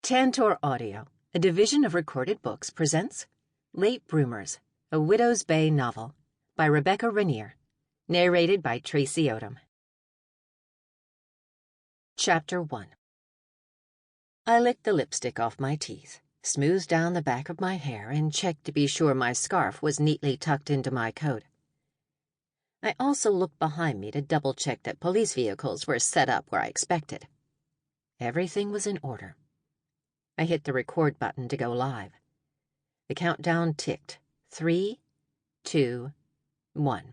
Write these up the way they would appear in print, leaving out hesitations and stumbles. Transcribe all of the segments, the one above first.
Tantor Audio, a division of Recorded Books, presents Late Broomers, a Widow's Bay novel, by Rebecca Regnier, narrated by Traci Odom. Chapter 1. I licked the lipstick off my teeth, smoothed down the back of my hair, and checked to be sure my scarf was neatly tucked into my coat. I also looked behind me to double-check that police vehicles were set up where I expected. Everything was in order. I hit the record button to go live. The countdown ticked. 3, 2, 1.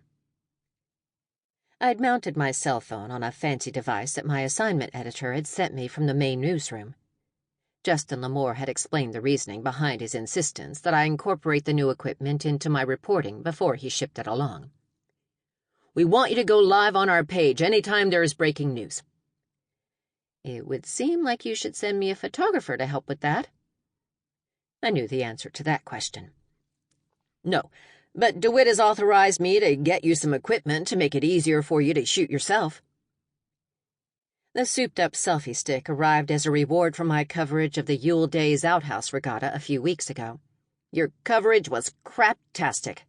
I'd mounted my cell phone on a fancy device that my assignment editor had sent me from the main newsroom. Justin Lamore had explained the reasoning behind his insistence that I incorporate the new equipment into my reporting before he shipped it along. "We want you to go live on our page anytime there is breaking news." "It would seem like you should send me a photographer to help with that." I knew the answer to that question. "No, but DeWitt has authorized me to get you some equipment to make it easier for you to shoot yourself." The souped-up selfie stick arrived as a reward for my coverage of the Yule Days Outhouse Regatta a few weeks ago. "Your coverage was craptastic."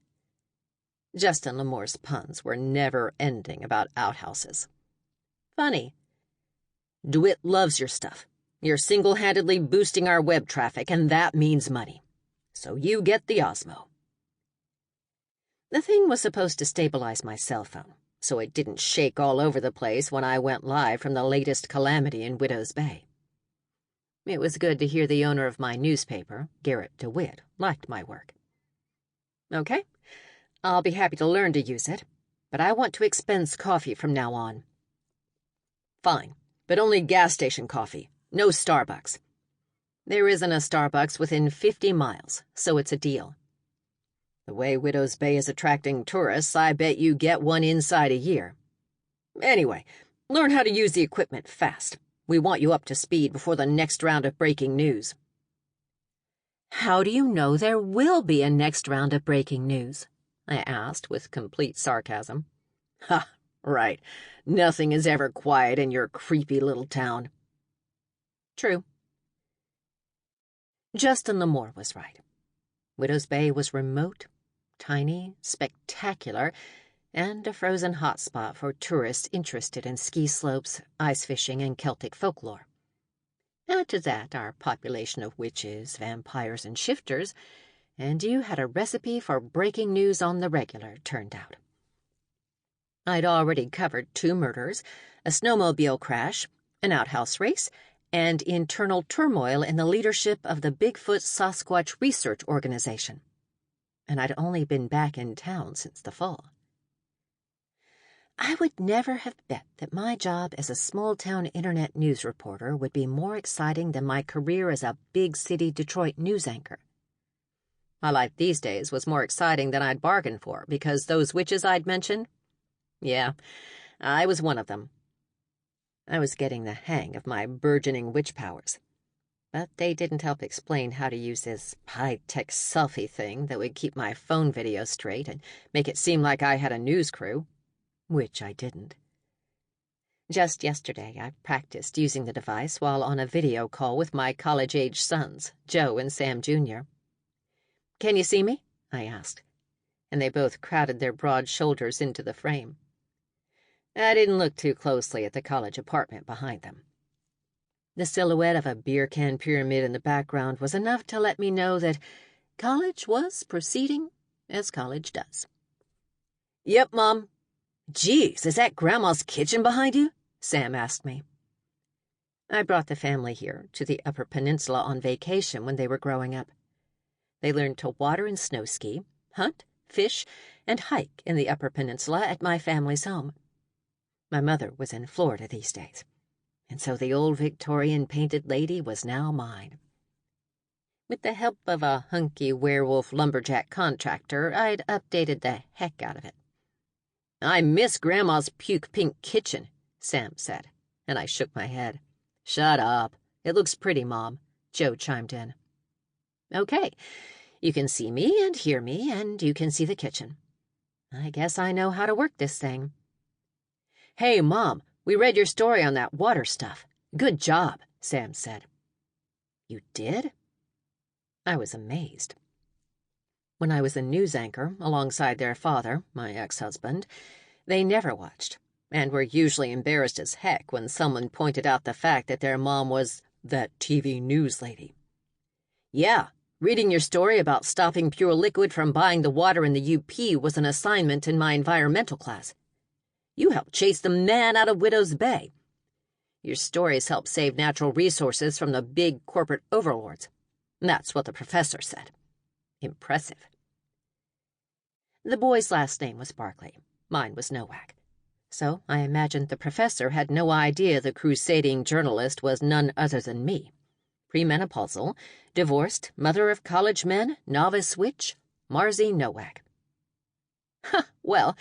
Justin Lamore's puns were never-ending about outhouses. "Funny. DeWitt loves your stuff. You're single-handedly boosting our web traffic, and that means money. So you get the Osmo." The thing was supposed to stabilize my cell phone, so it didn't shake all over the place when I went live from the latest calamity in Widow's Bay. It was good to hear the owner of my newspaper, Garrett DeWitt, liked my work. "Okay, I'll be happy to learn to use it, but I want to expense coffee from now on." "Fine. But only gas station coffee, no Starbucks." "There isn't a Starbucks within 50 miles, so it's a deal." "The way Widow's Bay is attracting tourists, I bet you get one inside a year. Anyway, learn how to use the equipment fast. We want you up to speed before the next round of breaking news." "How do you know there will be a next round of breaking news?" I asked with complete sarcasm. "Ha, right. Nothing is ever quiet in your creepy little town." True. Justin Lamore was right. Widow's Bay was remote, tiny, spectacular, and a frozen hotspot for tourists interested in ski slopes, ice fishing, and Celtic folklore. Add to that our population of witches, vampires, and shifters, and you had a recipe for breaking news on the regular, turned out. I'd already covered 2 murders, a snowmobile crash, an outhouse race, and internal turmoil in the leadership of the Bigfoot Sasquatch Research Organization. And I'd only been back in town since the fall. I would never have bet that my job as a small-town internet news reporter would be more exciting than my career as a big-city Detroit news anchor. My life these days was more exciting than I'd bargained for, because those witches I'd mentioned, yeah, I was one of them. I was getting the hang of my burgeoning witch powers, but they didn't help explain how to use this high-tech selfie thing that would keep my phone video straight and make it seem like I had a news crew, which I didn't. Just yesterday, I practiced using the device while on a video call with my college-age sons, Joe and Sam Jr. "Can you see me?" I asked, and they both crowded their broad shoulders into the frame. I didn't look too closely at the college apartment behind them. The silhouette of a beer can pyramid in the background was enough to let me know that college was proceeding as college does. "Yep, Mom." "Geez, is that Grandma's kitchen behind you?" Sam asked me. I brought the family here to the Upper Peninsula on vacation when they were growing up. They learned to water and snow ski, hunt, fish, and hike in the Upper Peninsula at my family's home. My mother was in Florida these days, and so the old Victorian painted lady was now mine. With the help of a hunky werewolf lumberjack contractor, I'd updated the heck out of it. "I miss Grandma's puke-pink kitchen," Sam said, and I shook my head. "Shut up. It looks pretty, Mom," Joe chimed in. "Okay, you can see me and hear me, and you can see the kitchen. I guess I know how to work this thing." "Hey, Mom, we read your story on that water stuff. Good job," Sam said. You did? I was amazed. When I was a news anchor alongside their father, my ex-husband, they never watched, and were usually embarrassed as heck when someone pointed out the fact that their mom was that TV news lady. Yeah, reading your story about stopping Pure Liquid from buying the water in the UP was an assignment in my environmental class. You helped chase the man out of Widow's Bay. Your stories helped save natural resources from the big corporate overlords. That's what the professor said. Impressive. The boy's last name was Barkley. Mine was Nowak. So I imagined the professor had no idea the crusading journalist was none other than me. Premenopausal, divorced, mother of college men, novice witch, Marzie Nowak. Huh, well,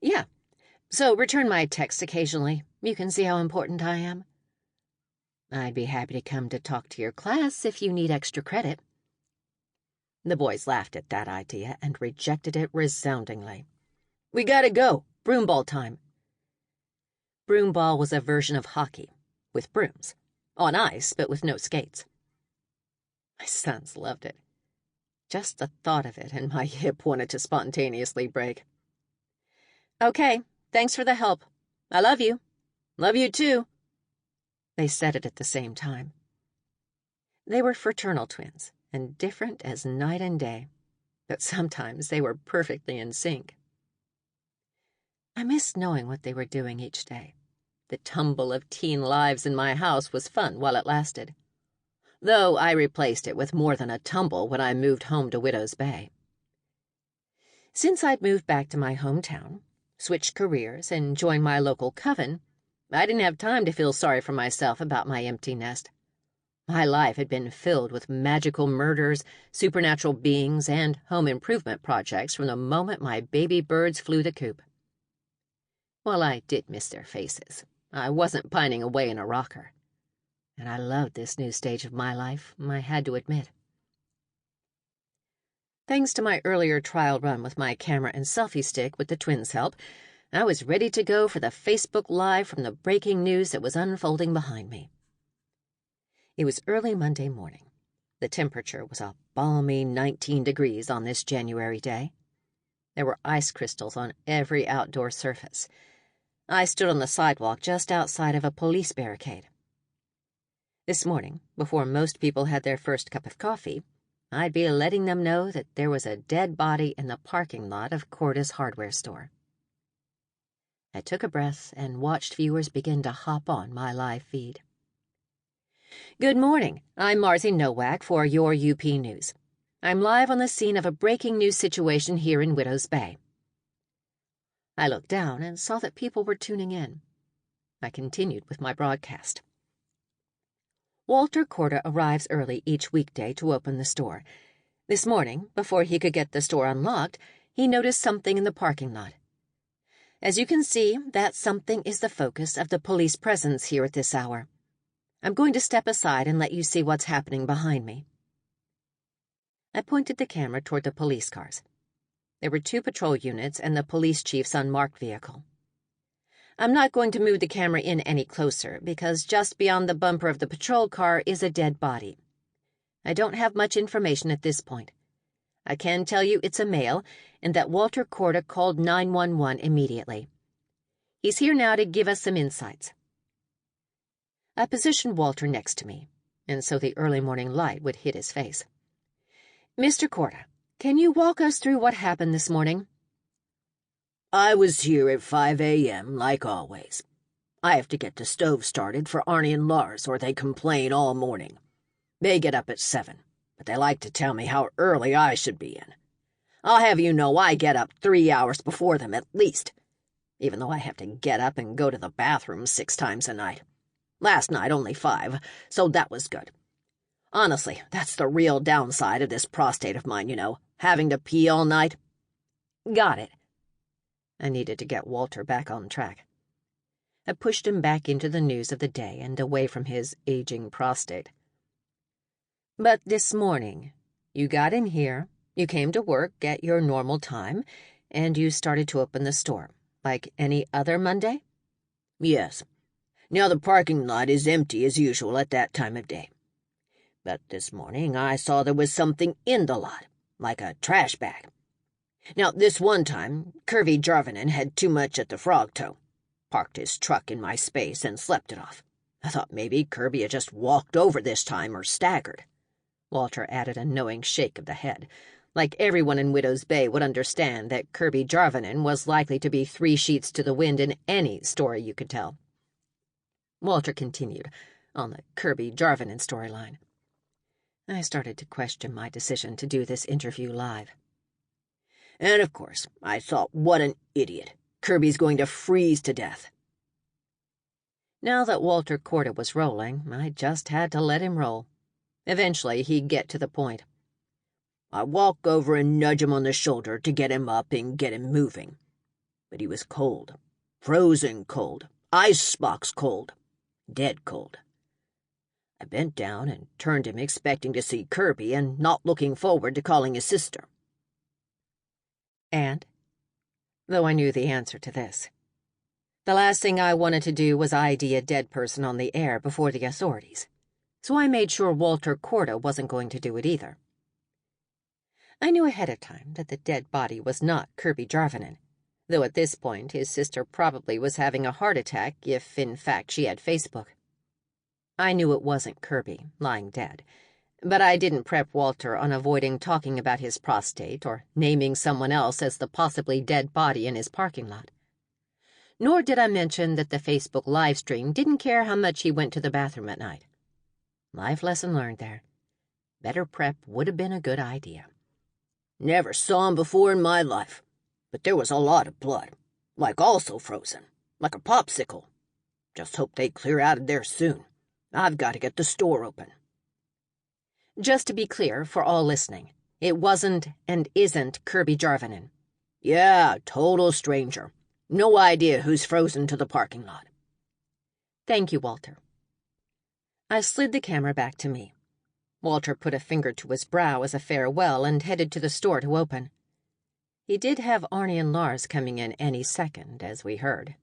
yeah. So return my texts occasionally. You can see how important I am. I'd be happy to come to talk to your class if you need extra credit. The boys laughed at that idea and rejected it resoundingly. We gotta go. Broomball time. Broomball was a version of hockey, with brooms. On ice, but with no skates. My sons loved it. Just the thought of it, and my hip wanted to spontaneously break. Okay, thanks for the help. I love you. Love you too. They said it at the same time. They were fraternal twins, and different as night and day, but sometimes they were perfectly in sync. I missed knowing what they were doing each day. The tumble of teen lives in my house was fun while it lasted, though I replaced it with more than a tumble when I moved home to Widow's Bay. Since I'd moved back to my hometown, switched careers, and joined my local coven, I didn't have time to feel sorry for myself about my empty nest. My life had been filled with magical murders, supernatural beings, and home improvement projects from the moment my baby birds flew the coop. While I did miss their faces, I wasn't pining away in a rocker. And I loved this new stage of my life, I had to admit. Thanks to my earlier trial run with my camera and selfie stick with the twins' help, I was ready to go for the Facebook Live from the breaking news that was unfolding behind me. It was early Monday morning. The temperature was a balmy 19 degrees on this January day. There were ice crystals on every outdoor surface. I stood on the sidewalk just outside of a police barricade. This morning, before most people had their first cup of coffee, I'd be letting them know that there was a dead body in the parking lot of Corda's hardware store. I took a breath and watched viewers begin to hop on my live feed. Good morning. I'm Marzie Nowak for your UP News. I'm live on the scene of a breaking news situation here in Widow's Bay. I looked down and saw that people were tuning in. I continued with my broadcast. Walter Corda arrives early each weekday to open the store. This morning, before he could get the store unlocked, he noticed something in the parking lot. As you can see, that something is the focus of the police presence here at this hour. I'm going to step aside and let you see what's happening behind me. I pointed the camera toward the police cars. There were 2 patrol units and the police chief's unmarked vehicle. I'm not going to move the camera in any closer because just beyond the bumper of the patrol car is a dead body. I don't have much information at this point. I can tell you it's a male and that Walter Corda called 911 immediately. He's here now to give us some insights. I positioned Walter next to me, and so the early morning light would hit his face. Mr. Corda, can you walk us through what happened this morning? I was here at 5 a.m., like always. I have to get the stove started for Arnie and Lars, or they complain all morning. They get up at 7, but they like to tell me how early I should be in. I'll have you know I get up 3 hours before them at least, even though I have to get up and go to the bathroom 6 times a night. Last night only 5, so that was good. Honestly, that's the real downside of this prostate of mine, having to pee all night. Got it. I needed to get Walter back on track. I pushed him back into the news of the day and away from his aging prostate. But this morning, you got in here, you came to work at your normal time, and you started to open the store, like any other Monday? Yes. Now the parking lot is empty as usual at that time of day. But this morning I saw there was something in the lot, like a trash bag. Now, this one time, Curvy Jarvinen had too much at the frog toe. Parked his truck in my space and slept it off. I thought maybe Kirby had just walked over this time or staggered. Walter added a knowing shake of the head, like everyone in Widow's Bay would understand that Kirby Jarvinen was likely to be 3 sheets to the wind in any story you could tell. Walter continued, on the Kirby Jarvinen storyline. I started to question my decision to do this interview live. And of course, I thought, what an idiot. Kirby's going to freeze to death. Now that Walter Corda was rolling, I just had to let him roll. Eventually, he'd get to the point. I walk over and nudge him on the shoulder to get him up and get him moving. But he was cold. Frozen cold. Icebox cold. Dead cold. I bent down and turned him expecting to see Kirby and not looking forward to calling his sister. And? Though I knew the answer to this. The last thing I wanted to do was ID a dead person on the air before the authorities, so I made sure Walter Corda wasn't going to do it either. I knew ahead of time that the dead body was not Kirby Jarvinen, though at this point his sister probably was having a heart attack if, in fact, she had Facebook. I knew it wasn't Kirby, lying dead, but I didn't prep Walter on avoiding talking about his prostate or naming someone else as the possibly dead body in his parking lot. Nor did I mention that the Facebook livestream didn't care how much he went to the bathroom at night. Life lesson learned there. Better prep would have been a good idea. Never saw him before in my life, but there was a lot of blood, like also frozen, like a popsicle. Just hope they clear out of there soon. I've got to get the store open. Just to be clear for all listening, it wasn't and isn't Kirby Jarvinen. Yeah, total stranger. No idea who's frozen to the parking lot. Thank you, Walter. I slid the camera back to me. Walter put a finger to his brow as a farewell and headed to the store to open. He did have Arnie and Lars coming in any second, as we heard.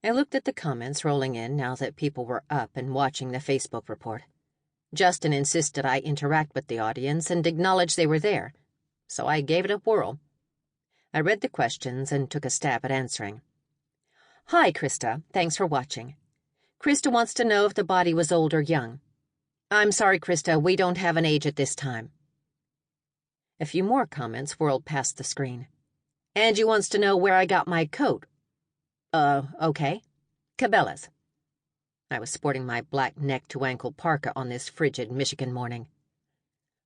I looked at the comments rolling in now that people were up and watching the Facebook report. Justin insisted I interact with the audience and acknowledge they were there, so I gave it a whirl. I read the questions and took a stab at answering. Hi, Krista. Thanks for watching. Krista wants to know if the body was old or young. I'm sorry, Krista, we don't have an age at this time. A few more comments whirled past the screen. Angie wants to know where I got my coat. Okay. Cabela's. I was sporting my black neck-to-ankle parka on this frigid Michigan morning.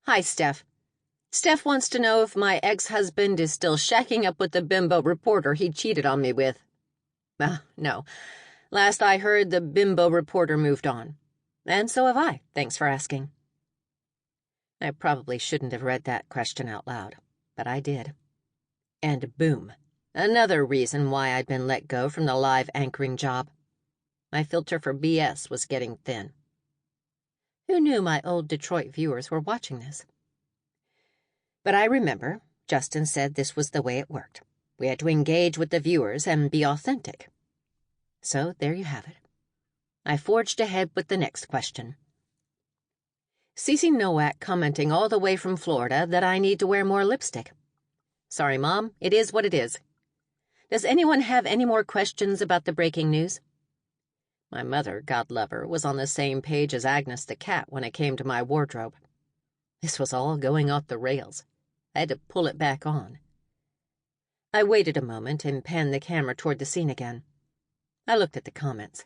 Hi, Steph. Steph wants to know if my ex-husband is still shacking up with the bimbo reporter he cheated on me with. No. Last I heard, the bimbo reporter moved on. And so have I, thanks for asking. I probably shouldn't have read that question out loud, but I did. And boom, another reason why I'd been let go from the live anchoring job. My filter for BS was getting thin. Who knew my old Detroit viewers were watching this? But I remember, Justin said this was the way it worked. We had to engage with the viewers and be authentic. So there you have it. I forged ahead with the next question. Marzie Nowak commenting all the way from Florida that I need to wear more lipstick. Sorry, Mom, it is what it is. Does anyone have any more questions about the breaking news? My mother, God love her, was on the same page as Agnes the cat when it came to my wardrobe. This was all going off the rails. I had to pull it back on. I waited a moment and panned the camera toward the scene again. I looked at the comments.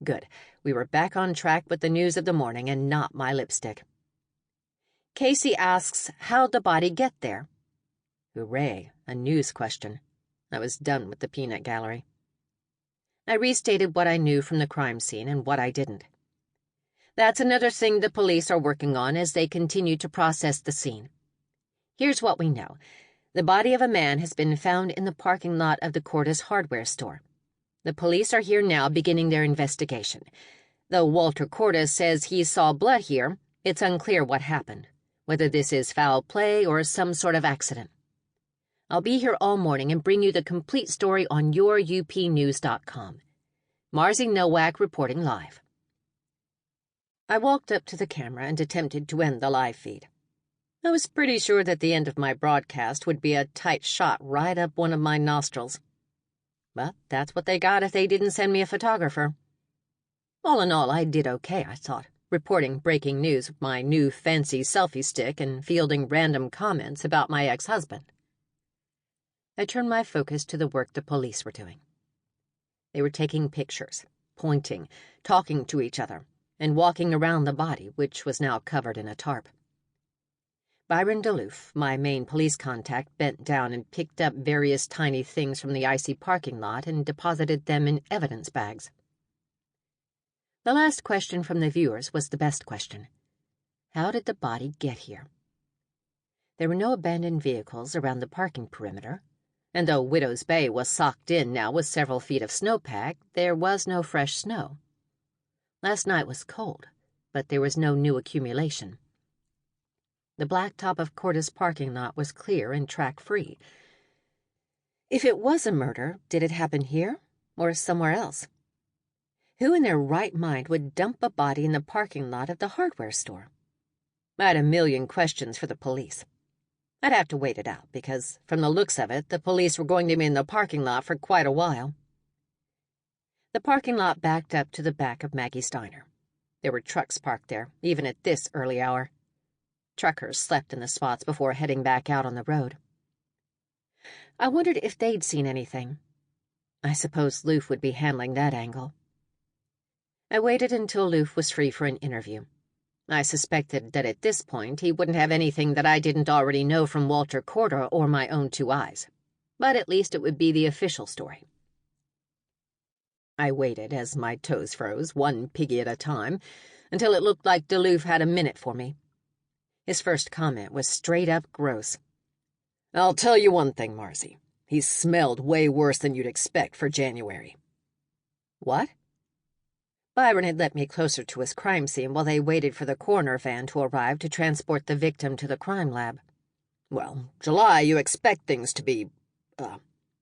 Good. We were back on track with the news of the morning and not my lipstick. Casey asks, how'd the body get there? Hooray, a news question. I was done with the peanut gallery. I restated what I knew from the crime scene and what I didn't. That's another thing the police are working on as they continue to process the scene. Here's what we know. The body of a man has been found in the parking lot of the Corda's hardware store. The police are here now beginning their investigation. Though Walter Corda says he saw blood here, it's unclear what happened, whether this is foul play or some sort of accident. I'll be here all morning and bring you the complete story on yourupnews.com. Marzie Nowak reporting live. I walked up to the camera and attempted to end the live feed. I was pretty sure that the end of my broadcast would be a tight shot right up one of my nostrils. But that's what they got if they didn't send me a photographer. All in all, I did okay, I thought, reporting breaking news with my new fancy selfie stick and fielding random comments about my ex-husband. I turned my focus to the work the police were doing. They were taking pictures, pointing, talking to each other, and walking around the body, which was now covered in a tarp. Byron Duluth, my main police contact, bent down and picked up various tiny things from the icy parking lot and deposited them in evidence bags. The last question from the viewers was the best question. How did the body get here? There were no abandoned vehicles around the parking perimeter, and though Widow's Bay was socked in now with several feet of snowpack, there was no fresh snow. Last night was cold, but there was no new accumulation. The blacktop of Cordes parking lot was clear and track-free. If it was a murder, did it happen here or somewhere else? Who in their right mind would dump a body in the parking lot of the hardware store? I had a million questions for the police. I'd have to wait it out because, from the looks of it, the police were going to be in the parking lot for quite a while. The parking lot backed up to the back of Maggie's diner. There were trucks parked there, even at this early hour. Truckers slept in the spots before heading back out on the road. I wondered if they'd seen anything. I suppose Loof would be handling that angle. I waited until Loof was free for an interview. I suspected that at this point he wouldn't have anything that I didn't already know from Walter Corder or my own two eyes. But at least it would be the official story. I waited as my toes froze, one piggy at a time, until it looked like Duluth had a minute for me. His first comment was straight-up gross. "I'll tell you one thing, Marzie. He smelled way worse than you'd expect for January." "What?" Byron had let me closer to his crime scene while they waited for the coroner van to arrive to transport the victim to the crime lab. "Well, July you expect things to be,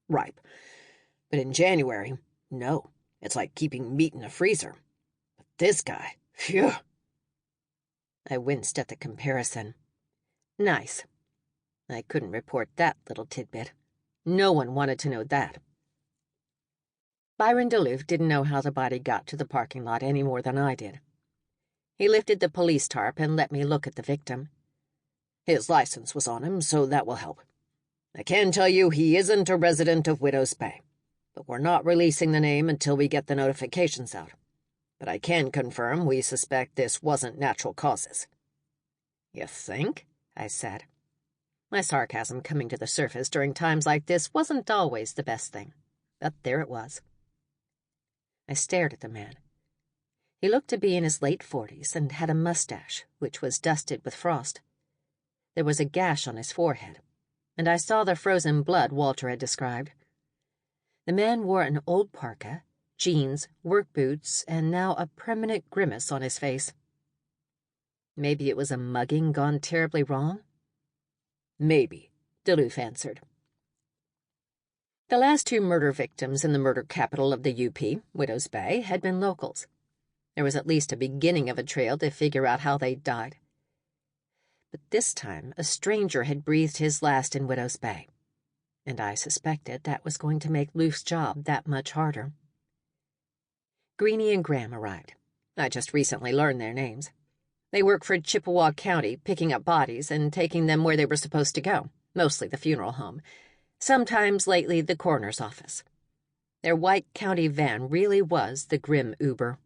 ripe. But in January, no. It's like keeping meat in a freezer. But this guy, phew." I winced at the comparison. Nice. I couldn't report that little tidbit. No one wanted to know that. Byron Duluth didn't know how the body got to the parking lot any more than I did. He lifted the police tarp and let me look at the victim. "His license was on him, so that will help. I can tell you he isn't a resident of Widow's Bay, but we're not releasing the name until we get the notifications out. But I can confirm we suspect this wasn't natural causes." "You think?" I said. My sarcasm coming to the surface during times like this wasn't always the best thing, but there it was. I stared at the man. He looked to be in his late 40s and had a mustache, which was dusted with frost. There was a gash on his forehead, and I saw the frozen blood Walter had described. The man wore an old parka, jeans, work boots, and now a permanent grimace on his face. Maybe it was a mugging gone terribly wrong? "Maybe," Duluth answered. The last two murder victims in the murder capital of the UP, Widow's Bay, had been locals. There was at least a beginning of a trail to figure out how they died. But this time, a stranger had breathed his last in Widow's Bay, and I suspected that was going to make Luke's job that much harder. Regnier and Graham arrived. I just recently learned their names. They work for Chippewa County, picking up bodies and taking them where they were supposed to go, mostly the funeral home. Sometimes lately the coroner's office. Their White County van really was the grim Uber.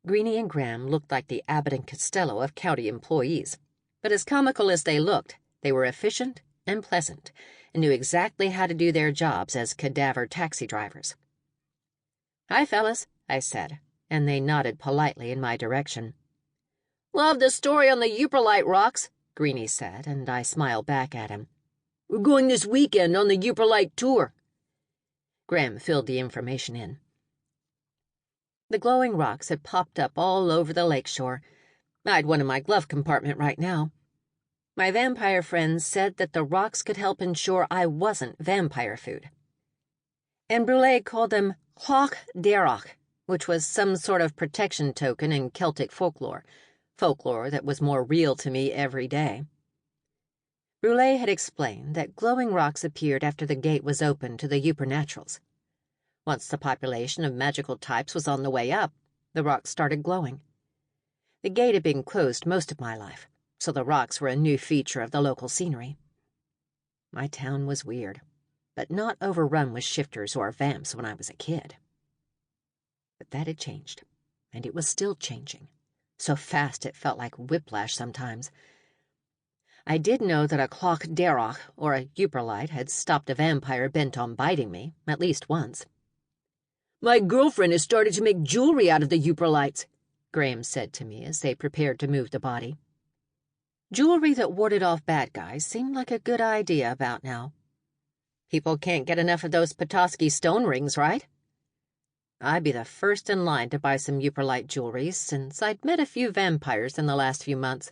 Regnier and Graham looked like the Abbott and Costello of county employees, but as comical as they looked, they were efficient and pleasant, and knew exactly how to do their jobs as cadaver taxi drivers. "Hi, fellas," I said, and they nodded politely in my direction. "Love the story on the Uperlite rocks," Regnier said, and I smiled back at him. "We're going this weekend on the Uperlite tour." Graham filled the information in. The glowing rocks had popped up all over the lakeshore. I'd one in my glove compartment right now. My vampire friends said that the rocks could help ensure I wasn't vampire food. And Brûlé called them Cloch Derach, which was some sort of protection token in Celtic folklore that was more real to me every day. Brule had explained that glowing rocks appeared after the gate was opened to the supernaturals. Once the population of magical types was on the way up, the rocks started glowing. The gate had been closed most of my life, so the rocks were a new feature of the local scenery. My town was weird, but not overrun with shifters or vamps when I was a kid. But that had changed, and it was still changing, so fast it felt like whiplash sometimes. I did know that a clock derach, or a Uperlite, had stopped a vampire bent on biting me, at least once. "My girlfriend has started to make jewelry out of the Uperlites," Graham said to me as they prepared to move the body. Jewelry that warded off bad guys seemed like a good idea about now. People can't get enough of those Petoskey stone rings, right? I'd be the first in line to buy some Uperlite jewelry, since I'd met a few vampires in the last few months.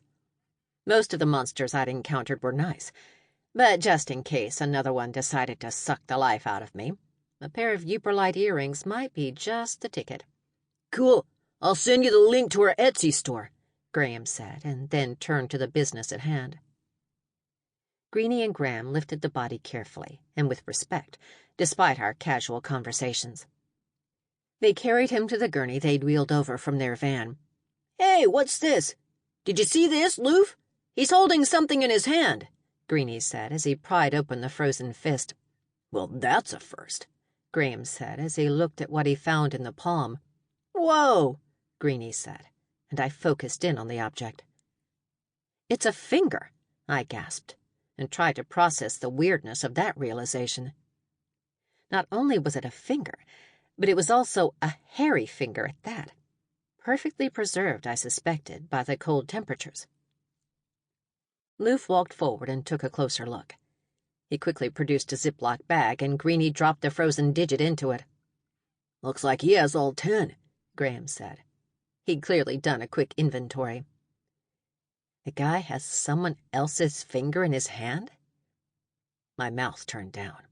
Most of the monsters I'd encountered were nice, but just in case another one decided to suck the life out of me, a pair of Uperlite earrings might be just the ticket. "Cool. I'll send you the link to our Etsy store," Graham said, and then turned to the business at hand. Greenie and Graham lifted the body carefully and with respect, despite our casual conversations. They carried him to the gurney they'd wheeled over from their van. "Hey, what's this? Did you see this, Loof? He's holding something in his hand," Greenie said as he pried open the frozen fist. "Well, that's a first," Graham said as he looked at what he found in the palm. "Whoa," Greenie said, and I focused in on the object. "It's a finger," I gasped, and tried to process the weirdness of that realization. Not only was it a finger, but it was also a hairy finger at that, perfectly preserved, I suspected, by the cold temperatures. Loof walked forward and took a closer look. He quickly produced a Ziploc bag, and Greenie dropped the frozen digit into it. "Looks like he has all 10, Graham said. He'd clearly done a quick inventory. The guy has someone else's finger in his hand? My mouth turned down.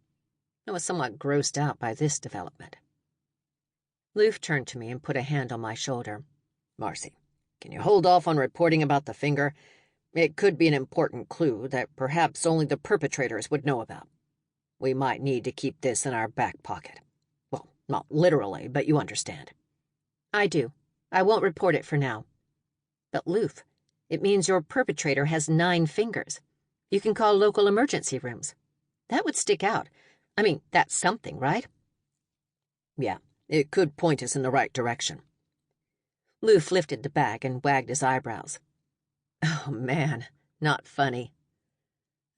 I was somewhat grossed out by this development. Loof turned to me and put a hand on my shoulder. "Marzie, can you hold off on reporting about the finger? It could be an important clue that perhaps only the perpetrators would know about. We might need to keep this in our back pocket. Well, not literally, but you understand." "I do. I won't report it for now. But Loof, it means your perpetrator has 9 fingers. You can call local emergency rooms. That would stick out. I mean, that's something, right?" "Yeah, it could point us in the right direction." Loof lifted the bag and wagged his eyebrows. Oh, man, not funny.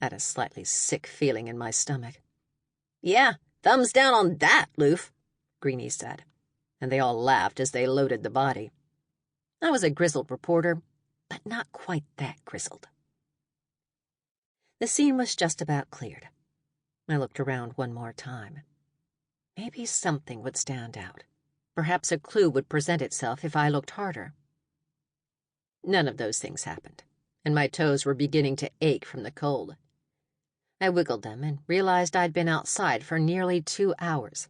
I had a slightly sick feeling in my stomach. "Yeah, thumbs down on that, Loof," Greenie said, and they all laughed as they loaded the body. I was a grizzled reporter, but not quite that grizzled. The scene was just about cleared. I looked around one more time. Maybe something would stand out. Perhaps a clue would present itself if I looked harder. None of those things happened, and my toes were beginning to ache from the cold. I wiggled them and realized I'd been outside for nearly 2 hours.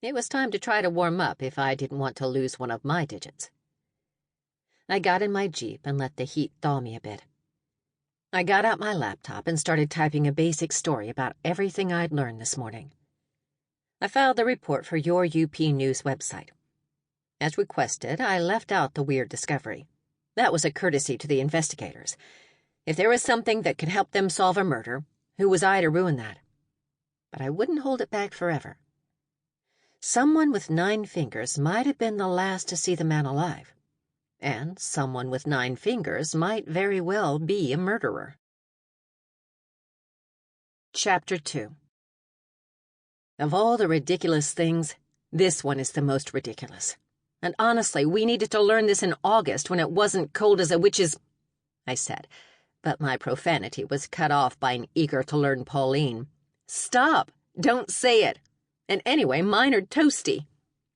It was time to try to warm up if I didn't want to lose one of my digits. I got in my Jeep and let the heat thaw me a bit. I got out my laptop and started typing a basic story about everything I'd learned this morning. I filed the report for your UP News website. As requested, I left out the weird discovery. That was a courtesy to the investigators. If there was something that could help them solve a murder, who was I to ruin that? But I wouldn't hold it back forever. Someone with 9 fingers might have been the last to see the man alive, and someone with 9 fingers might very well be a murderer. Chapter 2. Of all the ridiculous things, this one is the most ridiculous. And honestly, we needed to learn this in August when it wasn't cold as a witch's, I said, but my profanity was cut off by an eager-to-learn Pauline. Stop! Don't say it! And anyway, mine are toasty.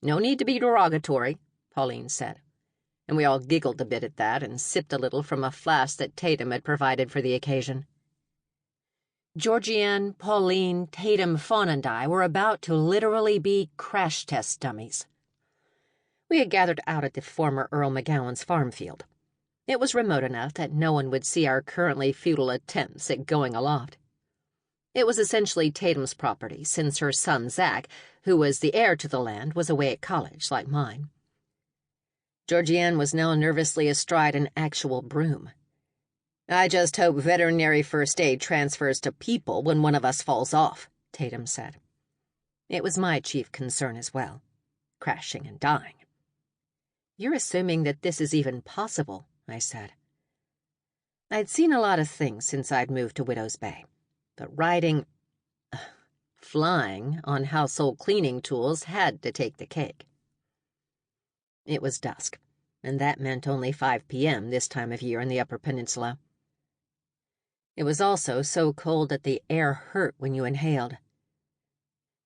No need to be derogatory, Pauline said. And we all giggled a bit at that and sipped a little from a flask that Tatum had provided for the occasion. Georgianne, Pauline, Tatum, Fawn, and I were about to literally be crash test dummies. We had gathered out at the former Earl McGowan's farm field. It was remote enough that no one would see our currently futile attempts at going aloft. It was essentially Tatum's property, since her son Zach, who was the heir to the land, was away at college, like mine. Georgianne was now nervously astride an actual broom. "I just hope veterinary first aid transfers to people when one of us falls off," Tatum said. It was my chief concern as well, crashing and dying. "You're assuming that this is even possible," I said. I'd seen a lot of things since I'd moved to Widow's Bay, but flying on household cleaning tools had to take the cake. It was dusk, and that meant only 5 p.m. this time of year in the Upper Peninsula. It was also so cold that the air hurt when you inhaled.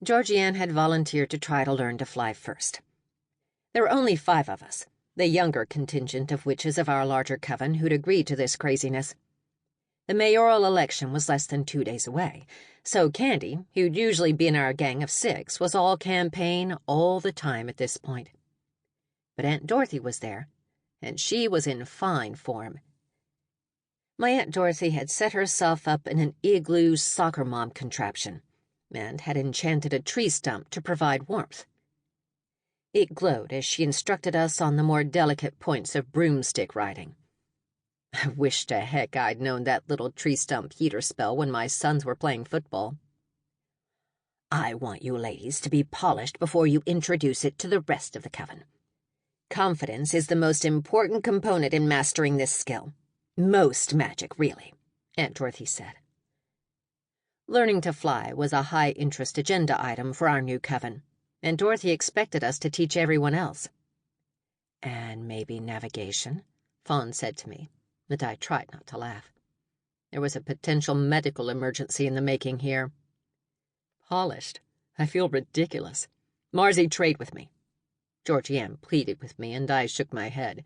Georgianne had volunteered to try to learn to fly first. There were only 5 of us, the younger contingent of witches of our larger coven who'd agreed to this craziness. The mayoral election was less than 2 days away, so Candy, who'd usually be in our gang of 6, was all campaign all the time at this point. But Aunt Dorothy was there, and she was in fine form. My Aunt Dorothy had set herself up in an igloo soccer mom contraption and had enchanted a tree stump to provide warmth. It glowed as she instructed us on the more delicate points of broomstick riding. I wish to heck I'd known that little tree stump heater spell when my sons were playing football. "I want you ladies to be polished before you introduce it to the rest of the coven. Confidence is the most important component in mastering this skill. Most magic, really," Aunt Dorothy said. Learning to fly was a high-interest agenda item for our new coven, and Dorothy expected us to teach everyone else. "And maybe navigation," Fawn said to me, but I tried not to laugh. There was a potential medical emergency in the making here. "Polished? I feel ridiculous. Marzie, trade with me." Georgianne pleaded with me, and I shook my head.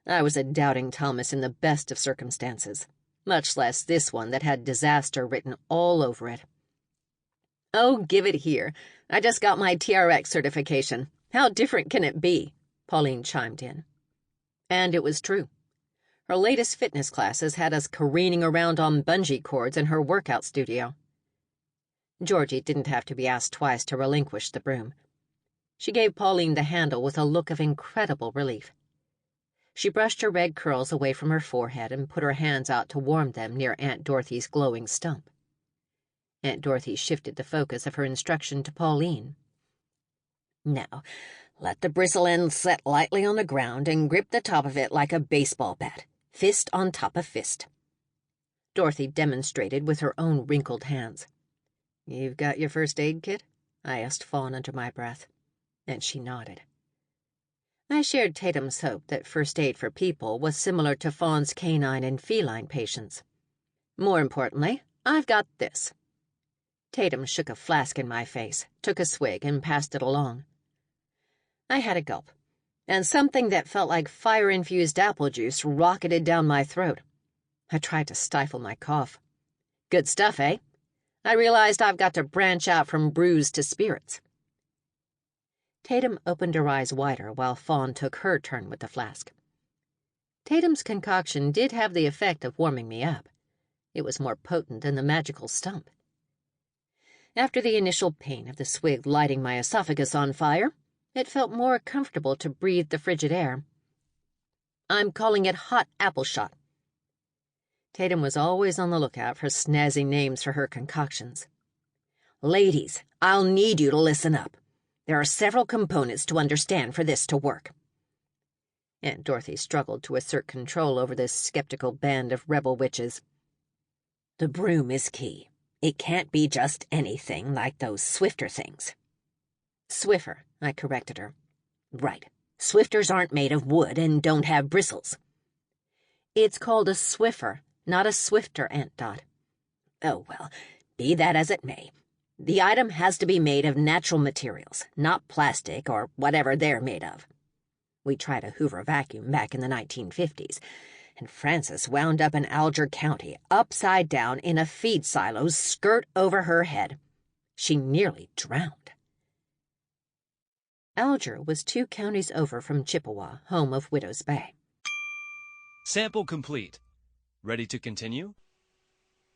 I was a doubting Thomas in the best of circumstances, much less this one that had disaster written all over it. "Oh, give it here. I just got my TRX certification. How different can it be?" Pauline chimed in. And it was true. Her latest fitness classes had us careening around on bungee cords in her workout studio. Georgie didn't have to be asked twice to relinquish the broom. She gave Pauline the handle with a look of incredible relief. She brushed her red curls away from her forehead and put her hands out to warm them near Aunt Dorothy's glowing stump. Aunt Dorothy shifted the focus of her instruction to Pauline. "Now, let the bristle end set lightly on the ground and grip the top of it like a baseball bat, fist on top of fist." Dorothy demonstrated with her own wrinkled hands. "You've got your first aid kit?" I asked Fawn under my breath, and she nodded. I shared Tatum's hope that first aid for people was similar to Fawn's canine and feline patients. "More importantly, I've got this." Tatum shook a flask in my face, took a swig, and passed it along. I had a gulp, and something that felt like fire-infused apple juice rocketed down my throat. I tried to stifle my cough. "Good stuff, eh? I realized I've got to branch out from brews to spirits." Tatum opened her eyes wider while Fawn took her turn with the flask. Tatum's concoction did have the effect of warming me up. It was more potent than the magical stump. After the initial pain of the swig lighting my esophagus on fire, it felt more comfortable to breathe the frigid air. "I'm calling it hot apple shot." Tatum was always on the lookout for snazzy names for her concoctions. "Ladies, I'll need you to listen up. There are several components to understand for this to work." Aunt Dorothy struggled to assert control over this skeptical band of rebel witches. "The broom is key. It can't be just anything like those Swifter things." "Swiffer," I corrected her. "Right. Swifters aren't made of wood and don't have bristles." "It's called a Swiffer, not a Swifter, Aunt Dot." "Oh, well, be that as it may. The item has to be made of natural materials, not plastic or whatever they're made of." We tried a Hoover vacuum back in the 1950s, and Frances wound up in Alger County, upside down in a feed silo, skirt over her head. She nearly drowned. Alger was 2 counties over from Chippewa, home of Widow's Bay. Sample complete. Ready to continue?